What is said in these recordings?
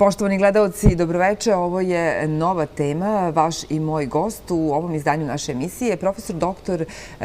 Poštovani gledalci, dobroveče. Ovo je nova tema. Vaš i moj gost u ovom izdanju naše emisije je profesor dr.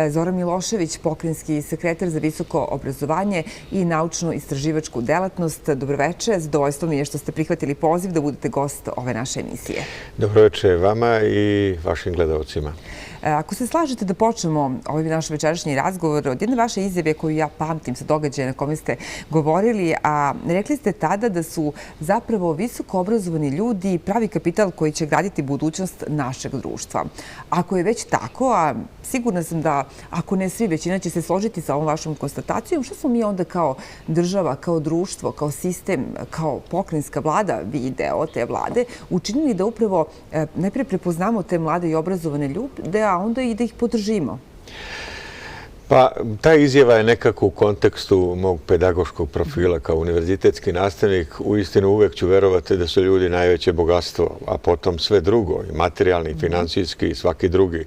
Zoran Milošević, pokrajinski sekretar za visoko obrazovanje i naučno-istraživačku delatnost. Dobroveče. Zadovoljstvo mi je što ste prihvatili poziv da budete gost ove naše emisije. Dobroveče vama i vašim gledalcima. Ako se slažete da počnemo ovaj naš večerašnji razgovor od jedne vaše izjave koju ja pamtim sa događaja na kome ste govorili, a rekli ste tada da su zapravo visoko obrazovani ljudi pravi kapital koji će graditi budućnost našeg društva. Ako je već tako, a sigurna sam da ako ne svi, većina će se složiti sa ovom vašom konstatacijom, što smo mi onda kao država, kao društvo, kao sistem, kao pokrajinska vlada, vi deo te vlade, učinili da upravo najpre prepoznamo te mlade i obrazovane ljude, a onda i da ih podržimo? Pa, ta izjava je nekako u kontekstu mog pedagoškog profila kao univerzitetski nastavnik. Uistinu uvek ću verovati da su ljudi najveće bogatstvo, a potom sve drugo, i materijalni, i finansijski, i svaki drugi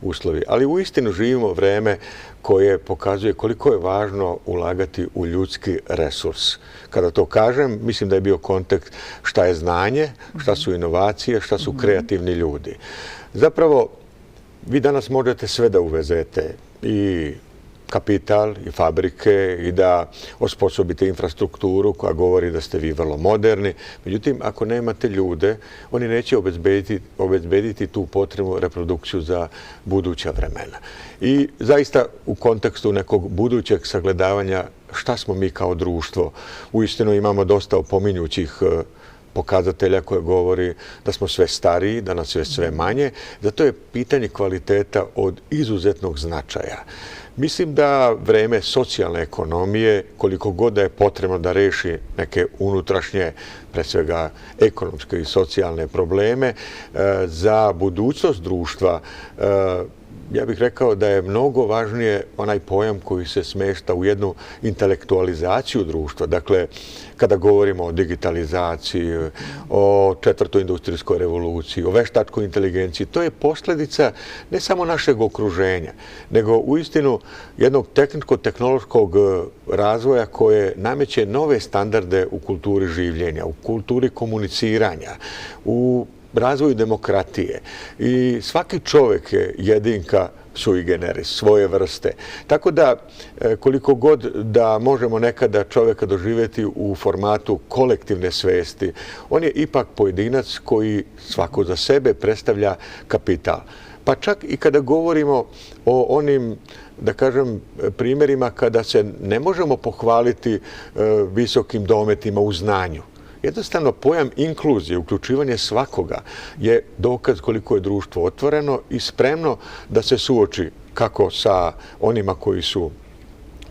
uslovi. Ali uistinu živimo vreme koje pokazuje koliko je važno ulagati u ljudski resurs. Kada to kažem, mislim da je bio kontekst šta je znanje, šta su inovacije, šta su kreativni ljudi. Zapravo, vi danas možete sve da uvezete, i kapital, i fabrike, i da osposobite infrastrukturu koja govori da ste vi vrlo moderni. Međutim, ako nemate ljude, oni neće obezbediti tu potrebnu reprodukciju za buduća vremena. I zaista u kontekstu nekog budućeg sagledavanja šta smo mi kao društvo, uistinu imamo dosta opominjućih pokazatelja koje govori da smo sve stariji, da nas je sve manje. Zato je pitanje kvaliteta od izuzetnog značaja. Mislim da vreme socijalne ekonomije, koliko god da je potrebno da reši neke unutrašnje, pre svega ekonomske i socijalne probleme, za budućnost društva, ja bih rekao da je mnogo važnije onaj pojam koji se smešta u jednu intelektualizaciju društva. Dakle, kada govorimo o digitalizaciji, o četvrtoj industrijskoj revoluciji, o veštačkoj inteligenciji, to je posljedica ne samo našeg okruženja, nego uistinu jednog tehničko-tehnološkog razvoja koje nameće nove standarde u kulturi življenja, u kulturi komuniciranja, u razvoju demokratije. I svaki čovjek je jedinka sui generis, svoje vrste. Tako da, koliko god da možemo nekada čovjeka doživjeti u formatu kolektivne svesti, on je ipak pojedinac koji svako za sebe predstavlja kapital. Pa čak i kada govorimo o onim, da kažem, primjerima kada se ne možemo pohvaliti visokim dometima u znanju. Jednostavno, pojam inkluzije, uključivanje svakoga, je dokaz koliko je društvo otvoreno i spremno da se suoči kako sa onima koji su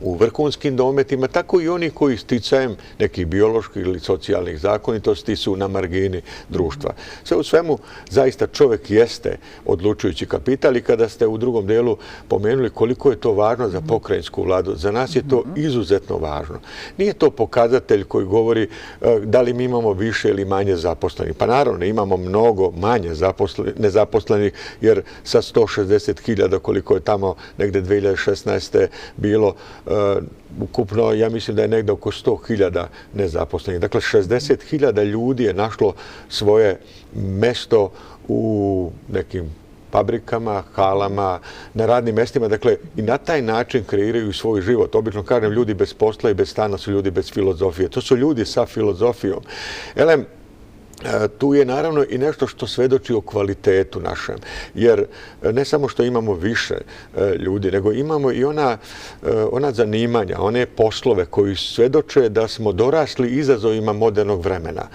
u vrhunskim dometima, tako i oni koji sticajem nekih bioloških ili socijalnih zakonitosti su na margini društva. Sve u svemu, zaista čovjek jeste odlučujući kapital i kada ste u drugom delu pomenuli koliko je to važno za pokrajinsku vladu, za nas je to izuzetno važno. Nije to pokazatelj koji govori da li mi imamo više ili manje zaposlenih. Pa naravno, imamo mnogo manje nezaposlenih, jer sa 160.000 koliko je tamo negde 2016. bilo, ukupno, ja mislim da je negdje oko 100.000 nezaposlenih. Dakle, 60.000 ljudi je našlo svoje mesto u nekim fabrikama, halama, na radnim mestima. Dakle, i na taj način kreiraju svoj život. Obično kažem, ljudi bez posla i bez stana su ljudi bez filozofije. To su ljudi sa filozofijom. Elem, tu je naravno i nešto što svedoči o kvalitetu našem. Jer ne samo što imamo više ljudi, nego imamo i ona zanimanja, one poslove koji svedoče da smo dorasli izazovima modernog vremena.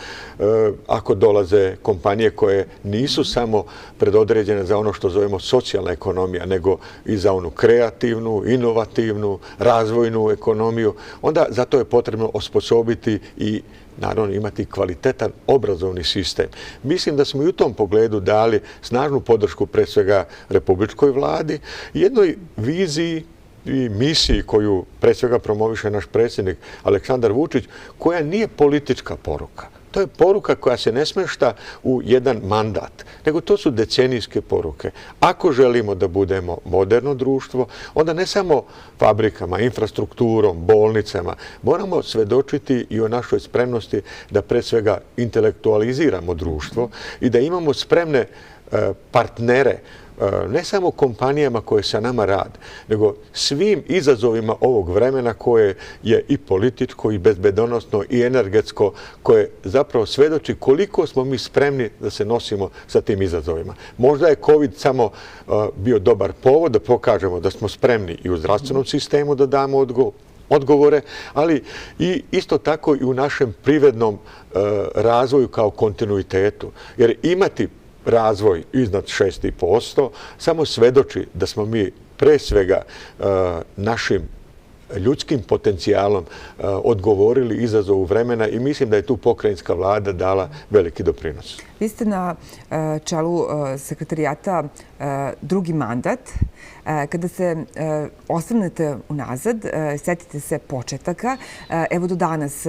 Ako dolaze kompanije koje nisu samo predodređene za ono što zovemo socijalna ekonomija, nego i za onu kreativnu, inovativnu, razvojnu ekonomiju, onda zato je potrebno osposobiti i naravno imati kvalitetan obrazovni sistem. Mislim da smo i u tom pogledu dali snažnu podršku pre svega republičkoj vladi, jednoj viziji i misiji koju pre svega promoviše naš predsjednik Aleksandar Vučić, koja nije politička poruka. To je poruka koja se ne smešta u jedan mandat, nego to su decenijske poruke. Ako želimo da budemo moderno društvo, onda ne samo fabrikama, infrastrukturom, bolnicama, moramo svedočiti i o našoj spremnosti da pre svega intelektualiziramo društvo i da imamo spremne partnere, ne samo kompanijama koje sa nama rade, nego svim izazovima ovog vremena koje je i političko, i bezbedonosno, i energetsko, koje zapravo svedoči koliko smo mi spremni da se nosimo sa tim izazovima. Možda je COVID samo bio dobar povod da pokažemo da smo spremni i u zdravstvenom sistemu da damo odgovore, ali i isto tako i u našem privrednom razvoju kao kontinuitetu. Jer imati razvoj iznad 6,5% samo svedoči da smo mi pre svega našim ljudskim potencijalom odgovorili izazovu vremena i mislim da je tu pokrajinska vlada dala veliki doprinos. Vi ste na čelu sekretarijata drugi mandat. Kada se osvrnete unazad, setite se početaka, evo do danas,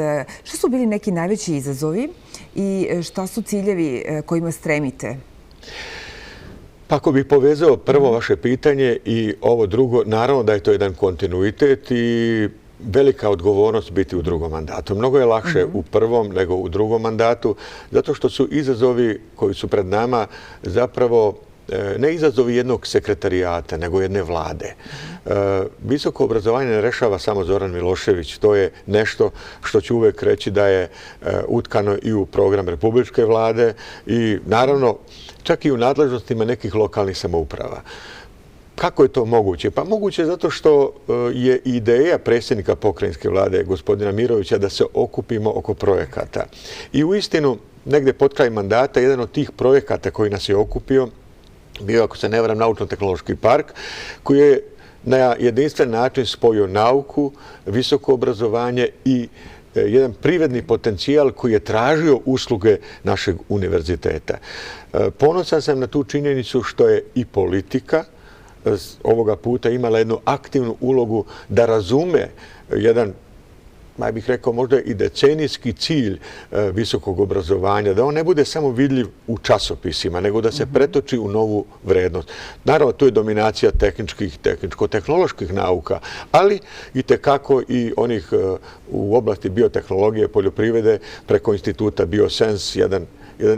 šta su bili neki najveći izazovi i šta su ciljevi kojima stremite? Pa ako bih povezao prvo vaše pitanje i ovo drugo, naravno da je to jedan kontinuitet i velika odgovornost biti u drugom mandatu. Mnogo je lakše u prvom nego u drugom mandatu, zato što su izazovi koji su pred nama zapravo ne izazovi jednog sekretarijata, nego jedne vlade. Visoko obrazovanje ne rešava samo Zoran Milošević. To je nešto što ću uvek reći da je utkano i u program Republičke vlade i naravno čak i u nadležnostima nekih lokalnih samouprava. Kako je to moguće? Pa moguće zato što je ideja predsjednika pokrajinske vlade, gospodina Mirovića, da se okupimo oko projekata. I uistinu, negde pod kraj mandata, jedan od tih projekata koji nas je okupio bio, ako se ne varam, Naučno-tehnološki park, koji je na jedinstven način spojio nauku, visoko obrazovanje i jedan privredni potencijal koji je tražio usluge našeg univerziteta. Ponosan sam na tu činjenicu što je i politika ovoga puta imala jednu aktivnu ulogu da razume jedan, ja bih rekao, možda i decenijski cilj visokog obrazovanja, da on ne bude samo vidljiv u časopisima, nego da se pretoči u novu vrednost. Naravno, tu je dominacija tehničko-tehnoloških nauka, ali i tekako i onih u oblasti biotehnologije, poljoprivrede, preko instituta Biosens, jedan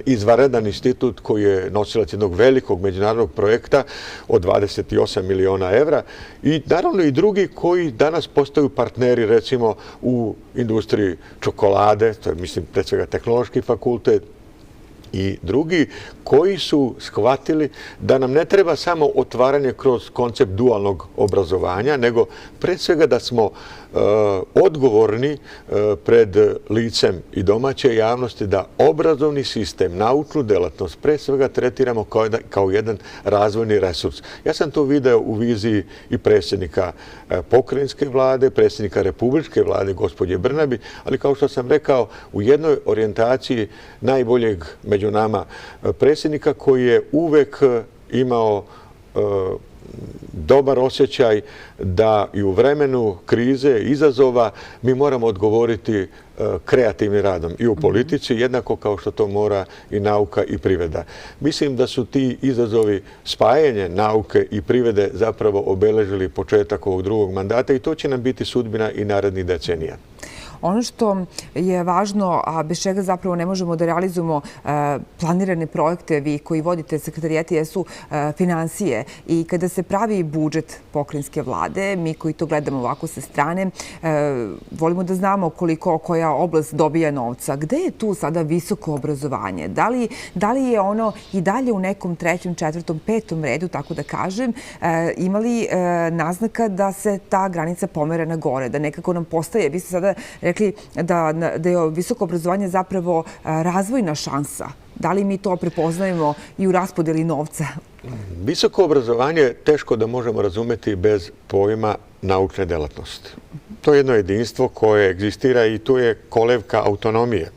izvanredan institut koji je nosilac jednog velikog međunarodnog projekta od 28 miliona evra i naravno i drugi koji danas postaju partneri recimo u industriji čokolade, to je mislim pre svega Tehnološki fakultet i drugi koji su shvatili da nam ne treba samo otvaranje kroz koncept dualnog obrazovanja, nego pre svega da smo odgovorni pred licem i domaće javnosti da obrazovni sistem, naučnu delatnost pre svega tretiramo kao jedan razvojni resurs. Ja sam to video u viziji i predsjednika pokrajinske vlade, predsjednika Republičke vlade, gospođe Brnabi, ali kao što sam rekao, u jednoj orijentaciji najboljeg među nama predsjednika koji je uvek imao dobar osjećaj da i u vremenu krize, izazova, mi moramo odgovoriti kreativnim radom i u politici, jednako kao što to mora i nauka i privreda. Mislim da su ti izazovi spajanje nauke i privrede zapravo obeležili početak ovog drugog mandata i to će nam biti sudbina i narednih decenija. Ono što je važno, a bez čega zapravo ne možemo da realizujemo planirane projekte, vi koji vodite sekretarijati, jesu finansije. I kada se pravi budžet pokrajinske vlade, mi koji to gledamo ovako sa strane, volimo da znamo koliko koja oblast dobija novca. Gde je tu sada visoko obrazovanje? Da li je ono i dalje u nekom trećem, četvrtom, petom redu, tako da kažem, imali naznaka da se ta granica pomera na gore, da nekako nam postaje, vi ste sada rekli da je visoko obrazovanje zapravo razvojna šansa. Da li mi to prepoznajemo i u raspodeli novca? Visoko obrazovanje teško da možemo razumeti bez pojma naučne delatnosti. To je jedno jedinstvo koje egzistira i tu je kolevka autonomije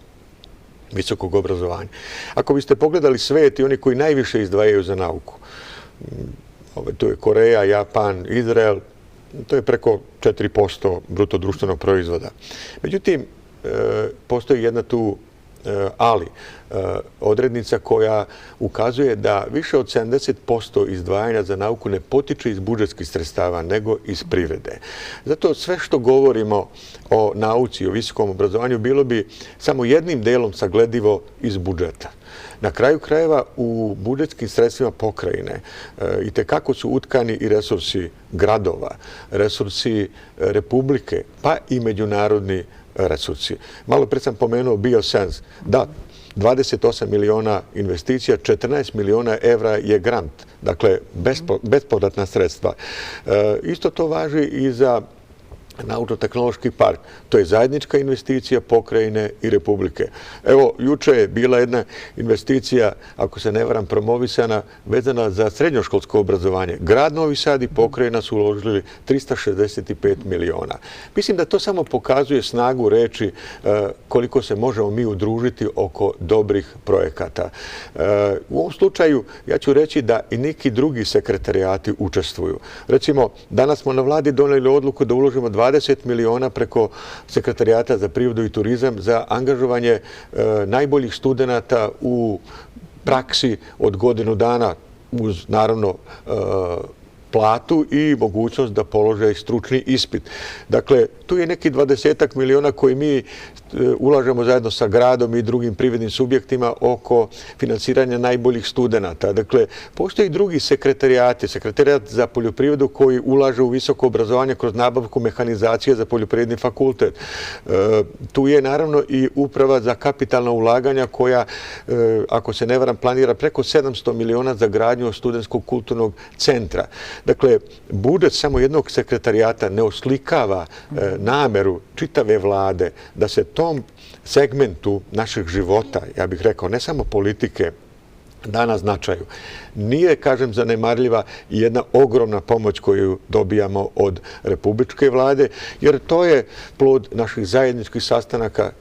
visokog obrazovanja. Ako biste pogledali svet i oni koji najviše izdvajaju za nauku, tu je Koreja, Japan, Izrael, to je preko 4% bruto društvenog proizvoda. Međutim, postoji jedna tu ali odrednica koja ukazuje da više od 70% izdvajanja za nauku ne potiče iz budžetskih sredstava, nego iz privrede. Zato sve što govorimo o nauci, o visokom obrazovanju, bilo bi samo jednim delom sagledivo iz budžeta. Na kraju krajeva u budžetskim sredstvima pokrajine itekako su utkani i resursi gradova, resursi Republike, pa i međunarodni resursi. Malo pre sam pomenuo Biosens. Da, 28 miliona investicija, 14 miliona evra je grant, dakle bespovratna sredstva. Isto to važi i za Naučno-tehnološki park. To je zajednička investicija pokrajine i Republike. Evo, juče je bila jedna investicija, ako se ne varam, promovisana, vezana za srednjoškolsko obrazovanje. Grad Novi Sad i pokrajina su uložili 365 miliona. Mislim da to samo pokazuje snagu reči koliko se možemo mi udružiti oko dobrih projekata. U ovom slučaju ja ću reći da i neki drugi sekretarijati učestvuju. Recimo, danas smo na vladi doneli odluku da uložimo 20 miliona preko Sekretarijata za privredu i turizam za angažovanje najboljih studenata u praksi od godinu dana uz, naravno, platu i mogućnost da polože stručni ispit. Dakle, tu je neki 20 miliona koji mi ulažemo zajedno sa gradom i drugim privrednim subjektima oko finansiranja najboljih studenata. Dakle, postoji i drugi sekretarijati, sekretarijat za poljoprivredu koji ulaže u visoko obrazovanje kroz nabavku mehanizacije za poljoprivredni fakultet. Tu je naravno i uprava za kapitalna ulaganja koja, ako se ne varam, planira preko 700 miliona za gradnju studentskog kulturnog centra. Dakle, budžet samo jednog sekretarijata ne oslikava nameru čitave vlade da se tom segmentu našeg života, ja bih rekao, ne samo politike, da na značaju. Nije, kažem, zanemarljiva i jedna ogromna pomoć koju dobijamo od republičke vlade, jer to je plod naših zajedničkih sastanaka.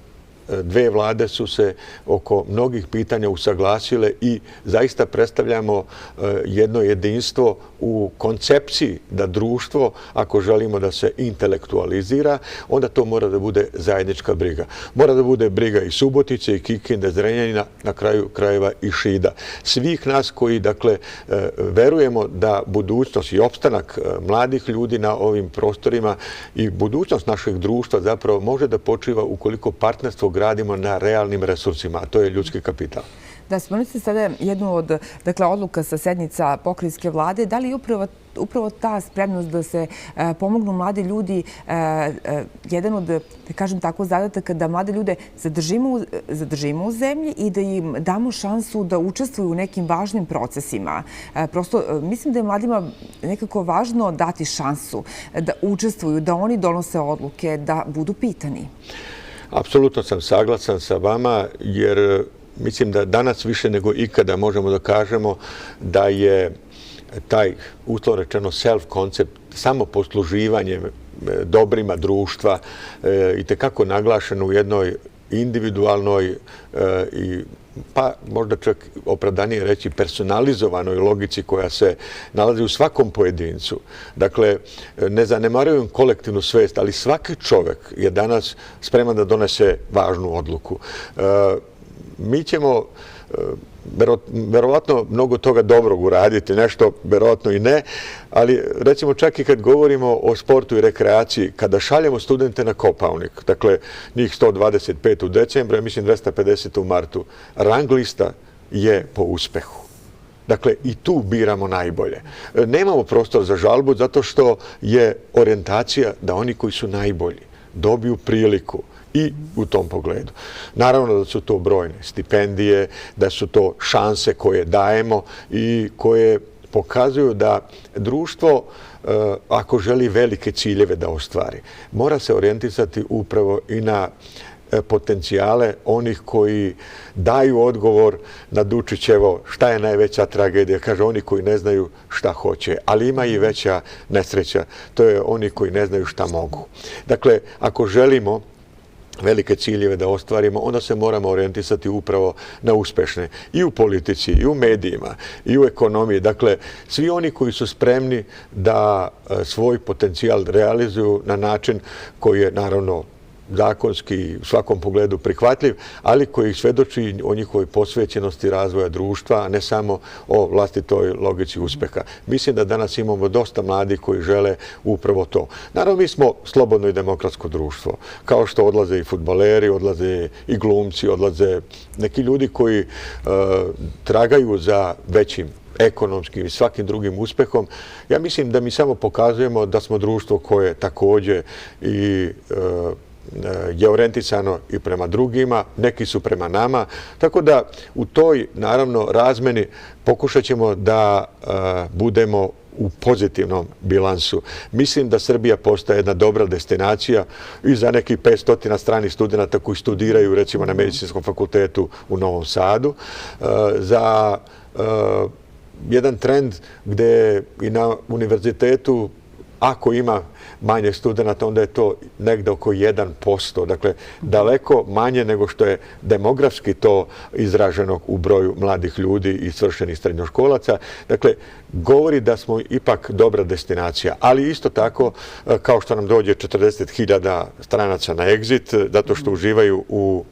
Dve vlade su se oko mnogih pitanja usaglasile i zaista predstavljamo jedno jedinstvo u koncepciji da društvo, ako želimo da se intelektualizira, onda to mora da bude zajednička briga. Mora da bude briga i Subotice, i Kikinde, Zrenjanina, na kraju krajeva i Šida. Svih nas koji, dakle, verujemo da budućnost i opstanak mladih ljudi na ovim prostorima i budućnost našeg društva zapravo može da počiva ukoliko partnerstvo gradimo na realnim resursima, a to je ljudski kapital. Da, spomenuli ste sada jednu od odluka sa sednica pokrajinske vlade. Da li je upravo ta spremnost da se pomognu mladi ljudi jedan od, da kažem tako, zadataka da mlade ljude zadržimo u zemlji i da im damo šansu da učestvuju u nekim važnim procesima? Prosto, mislim da je mladima nekako važno dati šansu da učestvuju, da oni donose odluke, da budu pitani. Apsolutno sam saglasan sa vama, jer mislim da danas više nego ikada možemo da kažemo da je taj, uslovno rečeno, self-koncept, samo posluživanje dobrima društva itekako naglašeno u jednoj individualnoj i pa možda čak opravdanije reći personalizovanoj logici koja se nalazi u svakom pojedincu. Dakle, ne zanemarujem kolektivnu svest, ali svaki čovek je danas spreman da donese važnu odluku. Mi ćemo verovatno mnogo toga dobrog uraditi, nešto verovatno i ne, ali recimo čak i kad govorimo o sportu i rekreaciji, kada šaljemo studente na Kopaonik, dakle njih 125 u decembru, ja mislim 250 u martu, rang lista je po uspehu. Dakle, i tu biramo najbolje. Nemamo prostor za žalbu zato što je orijentacija da oni koji su najbolji dobiju priliku i u tom pogledu. Naravno da su to brojne stipendije, da su to šanse koje dajemo i koje pokazuju da društvo, ako želi velike ciljeve da ostvari, mora se orijentisati upravo i na potencijale onih koji daju odgovor na Dučićevo šta je najveća tragedija. Kaže, oni koji ne znaju šta hoće, ali ima i veća nesreća. To je oni koji ne znaju šta mogu. Dakle, ako želimo velike ciljeve da ostvarimo, onda se moramo orijentisati upravo na uspešne i u politici, i u medijima, i u ekonomiji. Dakle, svi oni koji su spremni da svoj potencijal realizuju na način koji je, naravno, zakonski u svakom pogledu prihvatljiv, ali koji svedoči o njihovoj posvećenosti razvoja društva, a ne samo o vlastitoj logici uspeha. Mislim da danas imamo dosta mladih koji žele upravo to. Naravno, mi smo slobodno i demokratsko društvo. Kao što odlaze i fudbaleri, odlaze i glumci, odlaze neki ljudi koji tragaju za većim ekonomskim i svakim drugim uspehom. Ja mislim da mi samo pokazujemo da smo društvo koje također i je orijentisano i prema drugima, neki su prema nama. Tako da u toj, naravno, razmeni pokušat ćemo da budemo u pozitivnom bilansu. Mislim da Srbija postaje jedna dobra destinacija i za nekih 500 stranih studenta koji studiraju, recimo, na Medicinskom fakultetu u Novom Sadu, za jedan trend gde i na univerzitetu, ako ima manje studenta, onda je to negde oko 1%. Dakle, daleko manje nego što je demografski to izraženo u broju mladih ljudi i svršenih srednjoškolaca. Dakle, govori da smo ipak dobra destinacija, ali isto tako kao što nam dođe 40.000 stranaca na Exit, zato što uživaju u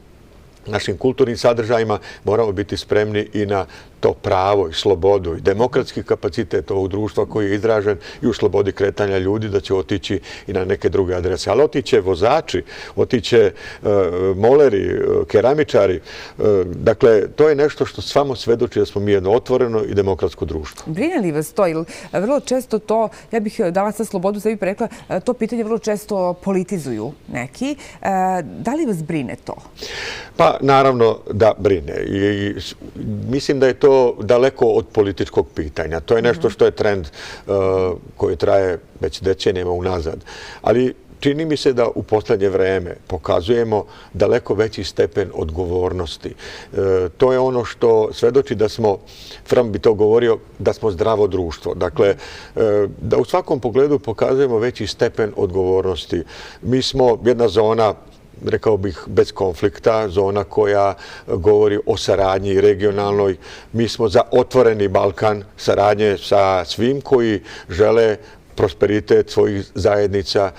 našim kulturnim sadržajima, moramo biti spremni i na to pravo i slobodu i demokratski kapacitet ovog društva koji je izražen i u slobodi kretanja ljudi, da će otići i na neke druge adrese. Ali otiće vozači, otiće moleri, keramičari. Dakle, to je nešto što samo svedoči da smo mi jedno otvoreno i demokratsko društvo. Brine li vas to? Ili vrlo često to, ja bih dala sad slobodu sebi rekla, to pitanje vrlo često politizuju neki. Da li vas brine to? Pa, naravno da brine. I mislim da je to daleko od političkog pitanja. To je nešto što je trend koji traje već decenijama unazad. Ali čini mi se da u poslednje vreme pokazujemo daleko veći stepen odgovornosti. To je ono što svedoči da smo, Fram bi to govorio, da smo zdravo društvo. Dakle, da u svakom pogledu pokazujemo veći stepen odgovornosti. Mi smo jedna zona, rekao bih, bez konflikta, zona koja govori o saradnji regionalnoj. Mi smo za otvoreni Balkan, saradnje sa svim koji žele prosperitet svojih zajednica,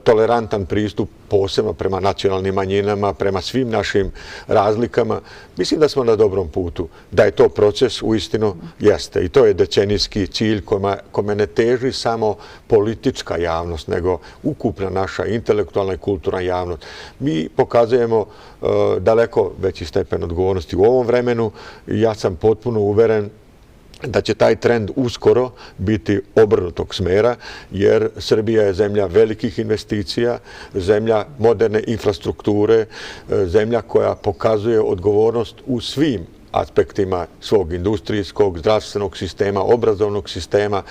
tolerantan pristup posebno prema nacionalnim manjinama, prema svim našim razlikama. Mislim da smo na dobrom putu. Da je to proces, uistinu jeste. I to je decenijski cilj kome ne teži samo politička javnost, nego ukupna naša intelektualna i kulturna javnost. Mi pokazujemo daleko veći stepen odgovornosti u ovom vremenu i ja sam potpuno uveren da će taj trend uskoro biti obrnutog smera, jer Srbija je zemlja velikih investicija, zemlja moderne infrastrukture, zemlja koja pokazuje odgovornost u svim aspektima svog industrijskog, zdravstvenog sistema, obrazovnog sistema.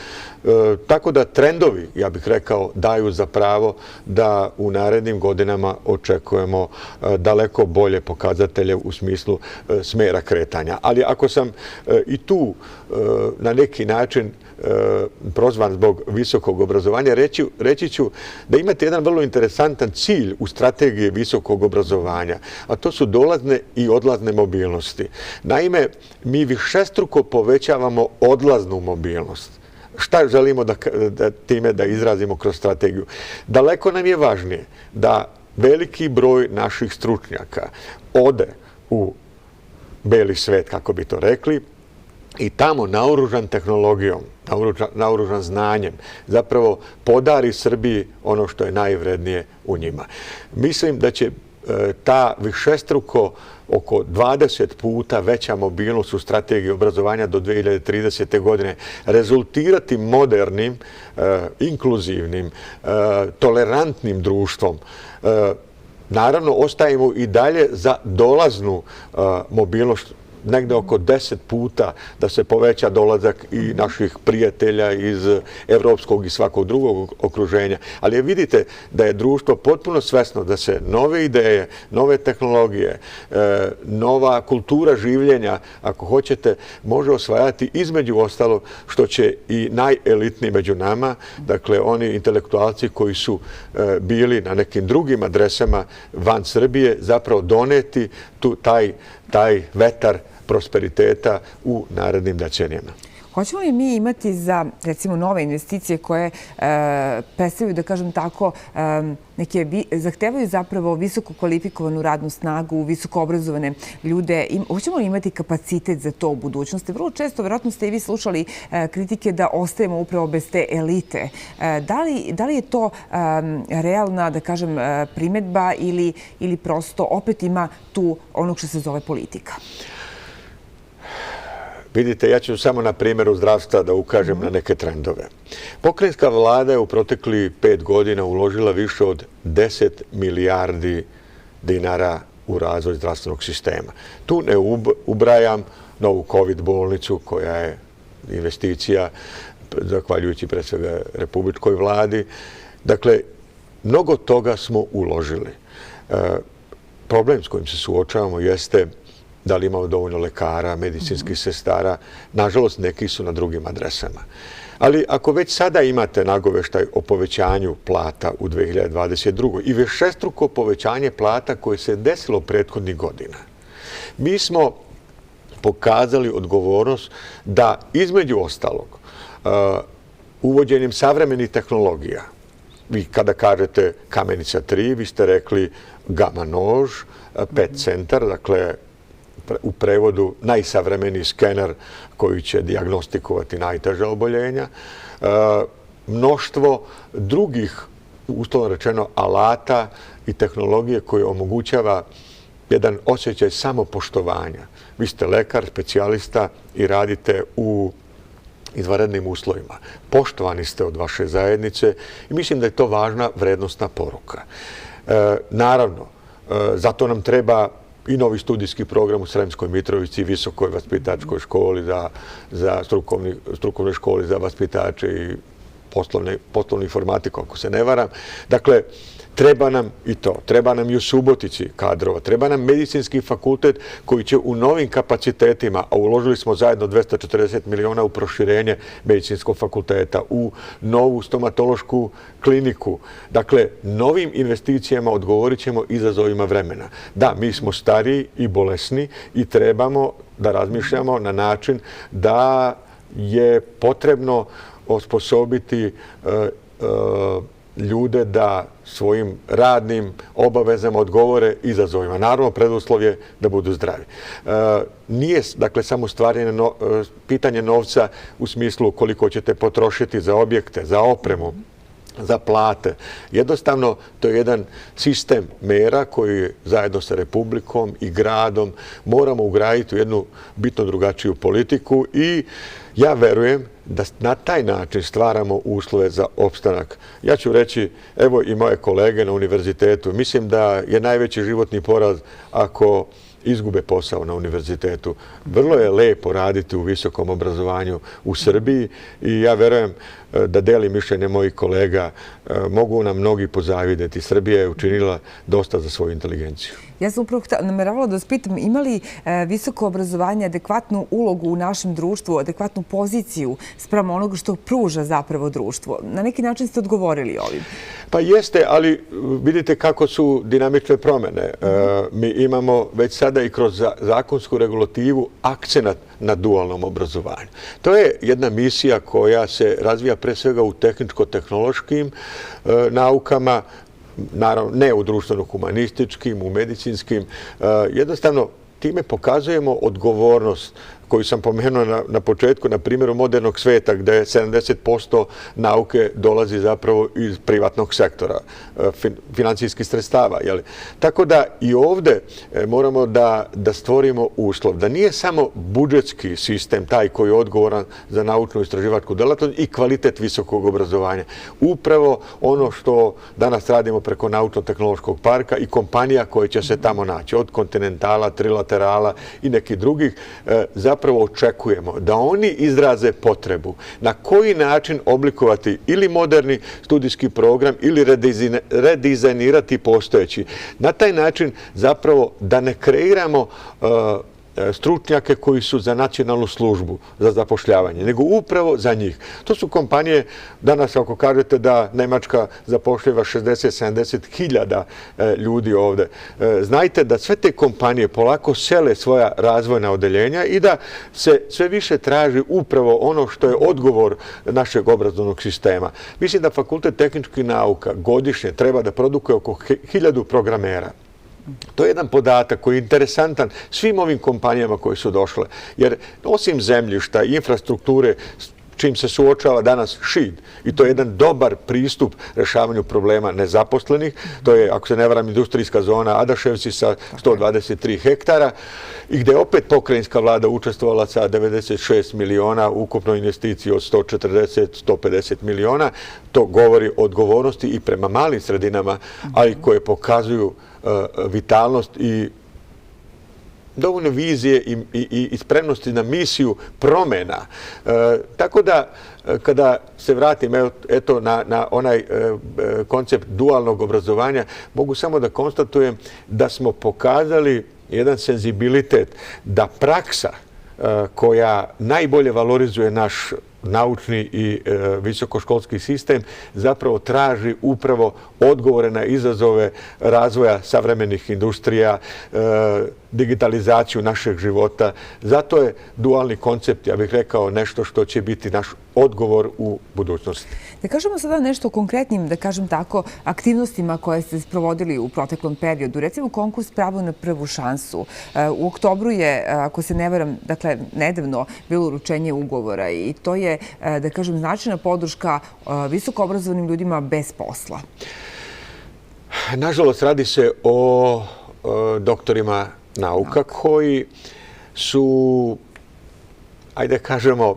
Tako da trendovi, ja bih rekao, daju za pravo da u narednim godinama očekujemo daleko bolje pokazatelje u smislu smera kretanja. Ali ako sam i tu na neki način prozvan zbog visokog obrazovanja, reći ću da imate jedan vrlo interesantan cilj u strategiji visokog obrazovanja, a to su dolazne i odlazne mobilnosti. Naime, mi višestruko povećavamo odlaznu mobilnost. Šta želimo time da izrazimo kroz strategiju? Daleko nam je važnije da veliki broj naših stručnjaka ode u beli svet, kako bi to rekli, i tamo naoružan tehnologijom, naoružan znanjem, zapravo podari Srbiji ono što je najvrednije u njima. Mislim da će ta višestruko oko 20 puta veća mobilnost u strategiji obrazovanja do 2030. godine rezultirati modernim, inkluzivnim, tolerantnim društvom. Naravno, ostajemo i dalje za dolaznu mobilnost, negde oko 10 puta da se poveća dolazak i naših prijatelja iz evropskog i svakog drugog okruženja. Ali vidite da je društvo potpuno svesno da se nove ideje, nove tehnologije, nova kultura življenja, ako hoćete, može osvajati između ostalo što će i najelitniji među nama, dakle oni intelektualci koji su bili na nekim drugim adresama van Srbije, zapravo doneti taj vetar prosperiteta u narednim decenijama. Hoćemo li mi imati za, recimo, nove investicije koje predstavljaju, da kažem tako, zahtevaju zapravo visoko kvalifikovanu radnu snagu, visoko obrazovane ljude. Hoćemo li imati kapacitet za to u budućnosti? Vrlo često, vjerojatno ste i vi slušali kritike da ostajemo upravo bez te elite. Da li je to realna, da kažem, primedba ili prosto opet ima tu onog što se zove politika? Vidite, ja ću samo na primjeru zdravstva da ukažem na neke trendove. Pokrajinska vlada je u protekli 5 godina uložila više od 10 milijardi dinara u razvoj zdravstvenog sistema. Tu ne ubrajam novu COVID bolnicu koja je investicija, zahvaljujući pre svega republičkoj vladi. Dakle, mnogo toga smo uložili. Problem s kojim se suočavamo jeste da li imamo dovoljno lekara, medicinskih sestara. Nažalost, neki su na drugim adresama. Ali ako već sada imate nagoveštaj o povećanju plata u 2022. i višestruko povećanje plata koje se desilo prethodnih godina, mi smo pokazali odgovornost da, između ostalog, uvođenjem savremenih tehnologija, vi kada kažete Kamenica 3, vi ste rekli Gama nož, PET centar, dakle, u prevodu najsavremeniji skener koji će dijagnostikovati najteža oboljenja, mnoštvo drugih, uslovno rečeno, alata i tehnologije koje omogućava jedan osjećaj samopoštovanja. Vi ste lekar, specijalista i radite u izvanrednim uslovima. Poštovani ste od vaše zajednice i mislim da je to važna vrednostna poruka. Naravno, zato nam treba i novi studijski program u Sremskoj Mitrovici i visokoj vaspitačkoj školi za strukovne škole za vaspitače i poslovnu informatiku, ako se ne varam. Dakle, treba nam i to. Treba nam i u Subotici kadrova. Treba nam medicinski fakultet koji će u novim kapacitetima, a uložili smo zajedno 240 miliona u proširenje medicinskog fakulteta, u novu stomatološku kliniku. Dakle, novim investicijama odgovorit ćemo izazovima vremena. Da, mi smo stariji i bolesni i trebamo da razmišljamo na način da je potrebno osposobiti ljude da svojim radnim obavezama odgovore izazovima. Naravno, preduslov je da budu zdravi. Nije, dakle, samo pitanje novca u smislu koliko ćete potrošiti za objekte, za opremu, za plate. Jednostavno, to je jedan sistem mera koji zajedno sa Republikom i gradom moramo ugraditi u jednu bitno drugačiju politiku i ja verujem da na taj način stvaramo uslove za opstanak. Ja ću reći, evo i moje kolege na univerzitetu, mislim da je najveći životni poraz ako izgube posao na univerzitetu. Vrlo je lepo raditi u visokom obrazovanju u Srbiji i ja verujem da delim mišljenje mojih kolega. Mogu nam mnogi pozavideti. Srbija je učinila dosta za svoju inteligenciju. Ja sam upravo nameravala da vas pitam, ima li visoko obrazovanje adekvatnu ulogu u našem društvu, adekvatnu poziciju spram onoga što pruža zapravo društvo? Na neki način ste odgovorili ovim. Pa jeste, ali vidite kako su dinamične promjene. Mi imamo već sada i kroz zakonsku regulativu akcenat na dualnom obrazovanju. To je jedna misija koja se razvija pre svega u tehničko-tehnološkim naukama, naravno ne u društveno-humanističkim, u medicinskim. Jednostavno, time pokazujemo odgovornost koju sam pomenuo na početku, na primjeru modernog sveta, gde 70% nauke dolazi zapravo iz privatnog sektora, financijskih sredstava. Tako da i ovdje moramo da stvorimo uslov, da nije samo budžetski sistem taj koji je odgovoran za naučnu istraživačku delatnost i kvalitet visokog obrazovanja. Upravo ono što danas radimo preko Naučno-tehnološkog parka i kompanija koje će se tamo naći, od Kontinentala, Trilaterala i nekih drugih, zapravo očekujemo da oni izraze potrebu na koji način oblikovati ili moderni studijski program ili redizajnirati postojeći. Na taj način zapravo da ne kreiramo stručnjake koji su za nacionalnu službu, za zapošljavanje, nego upravo za njih. To su kompanije, danas ako kažete da Nemačka zapošljava 60-70 hiljada ljudi ovde, znajte da sve te kompanije polako sele svoja razvojna odeljenja i da se sve više traži upravo ono što je odgovor našeg obrazovnog sistema. Mislim da Fakultet tehničkih nauka godišnje treba da produkuje oko 1000 programera. To je jedan podatak koji je interesantan svim ovim kompanijama koje su došle. Jer osim zemljišta i infrastrukture, čim se suočava danas ŠID, i to je jedan dobar pristup rešavanju problema nezaposlenih. To je, ako se ne varam, industrijska zona Adaševci sa 123 hektara i gde je opet pokrajinska vlada učestvovala sa 96 miliona, ukupno investiciji od 140-150 miliona. To govori o odgovornosti i prema malim sredinama, ali koje pokazuju vitalnost i dovoljno vizije i spremnosti na misiju promena. Tako da, kada se vratim eto na onaj koncept dualnog obrazovanja, mogu samo da konstatujem da smo pokazali jedan senzibilitet da praksa koja najbolje valorizuje naš naučni i visokoškolski sistem zapravo traži upravo odgovore na izazove razvoja savremenih industrija, digitalizaciju našeg života. Zato je dualni koncept, ja bih rekao, nešto što će biti naš odgovor u budućnosti. Da kažemo sada nešto o konkretnim, da kažem tako, aktivnostima koje ste sprovodili u proteklom periodu. Recimo konkurs Pravo na prvu šansu. U oktobru je, ako se ne varam, dakle, nedavno bilo uručenje ugovora i to je, da kažem, značajna podrška visokoobrazovanim ljudima bez posla. Nažalost, radi se o doktorima nauka koji su, ajde kažemo,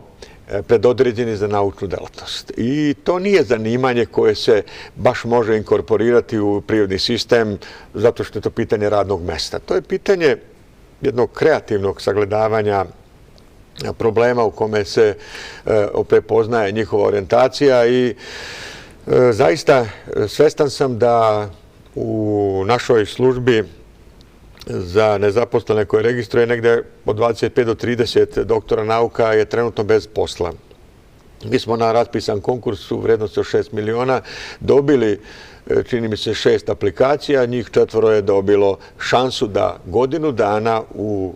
predodređeni za naučnu delatnost. I to nije zanimanje koje se baš može inkorporirati u prirodni sistem zato što je to pitanje radnog mesta. To je pitanje jednog kreativnog sagledavanja problema u kome se prepoznaje njihova orijentacija i zaista svestan sam da u našoj službi za nezaposlene koje registruje negde od 25 do 30 doktora nauka je trenutno bez posla. Mi smo na raspisan konkurs u vrednosti od 6 miliona dobili, čini mi se, 6 aplikacija. Njih 4 je dobilo šansu da godinu dana u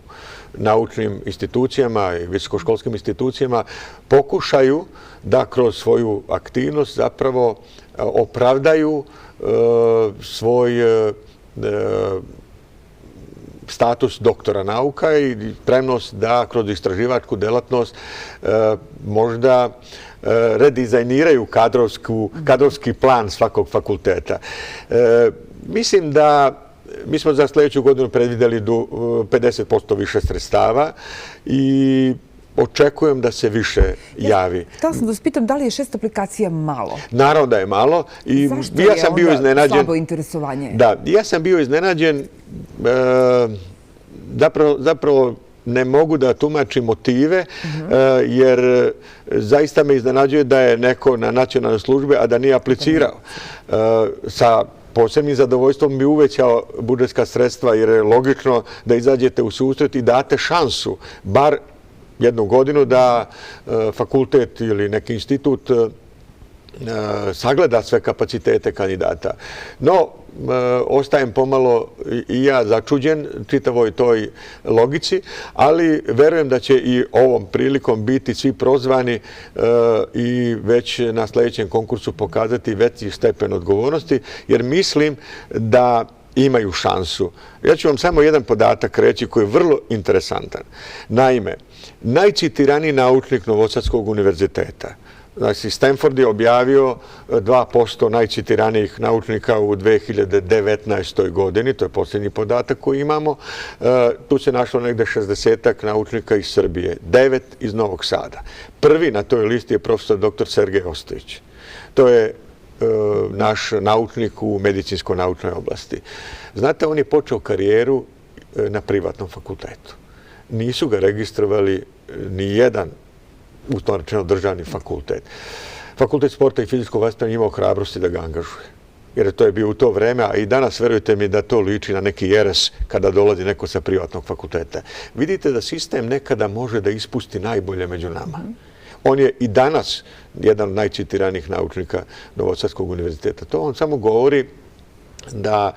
naučnim institucijama i visokoškolskim institucijama pokušaju da kroz svoju aktivnost zapravo opravdaju svoj status doktora nauka i spremnost da kroz istraživačku delatnost možda redizajniraju kadrovski plan svakog fakulteta. Mislim da mi smo za sljedeću godinu predvideli 50% više sredstava i očekujem da se više javi. Htela sam da vas pitam da li je 6 aplikacija malo? Naravno da je malo. Zašto je onda slabo interesovanje? Da, ja sam bio iznenađen. Zapravo ne mogu da tumačim motive, jer zaista me iznenađuje da je neko na nacionalnoj službi, a da nije aplicirao. Sa posebnim zadovoljstvom bi uvećao budžetska sredstva, jer je logično da izađete u susret i date šansu, bar jednu godinu, da fakultet ili neki institut sagleda sve kapacitete kandidata. No, ostajem pomalo i ja začuđen čitavoj toj logici, ali verujem da će i ovom prilikom biti svi prozvani i već na sljedećem konkursu pokazati veći stepen odgovornosti, jer mislim da imaju šansu. Ja ću vam samo jedan podatak reći koji je vrlo interesantan. Naime, najcitiraniji naučnik Novosadskog univerziteta, znači, Stanford je objavio 2% najcitiranijih naučnika u 2019. godini, to je posljednji podatak koji imamo. Tu se našlo negde 60-ak naučnika iz Srbije, 9 iz Novog Sada. Prvi na toj listi je profesor dr. Sergej Ostojić. To je naš naučnik u medicinsko-naučnoj oblasti. Znate, on je počeo karijeru na privatnom fakultetu. Nisu ga registrovali ni jedan, uslovno rečeno, državni fakultet. Fakultet sporta i fizičkog vaspitanja imao hrabrosti da ga angažuje. jer to je bio u to vreme, a i danas, verujte mi, da to liči na neki jeres kada dolazi neko sa privatnog fakulteta. Vidite da sistem nekada može da ispusti najbolje među nama. On je i danas jedan od najcitiranijih naučnika Novosadskog univerziteta. To on samo govori da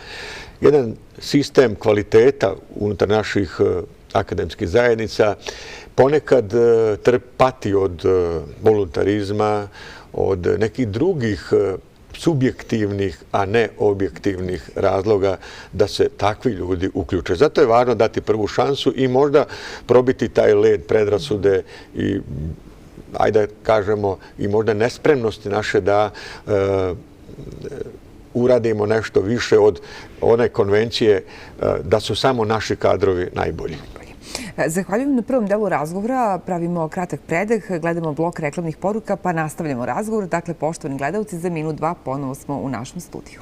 jedan sistem kvaliteta unutar naših akademskih zajednica ponekad pati od voluntarizma, od nekih drugih subjektivnih, a ne objektivnih razloga da se takvi ljudi uključe. Zato je važno dati prvu šansu i možda probiti taj led predrasude i, ajde kažemo, i možda nespremnosti naše da uradimo nešto više od one konvencije da su samo naši kadrovi najbolji. Zahvaljujem na prvom delu razgovora. Pravimo kratak predah, gledamo blok reklamnih poruka pa nastavljamo razgovor. Dakle, poštovani gledalci, za minut, dva ponovo smo u našem studiju.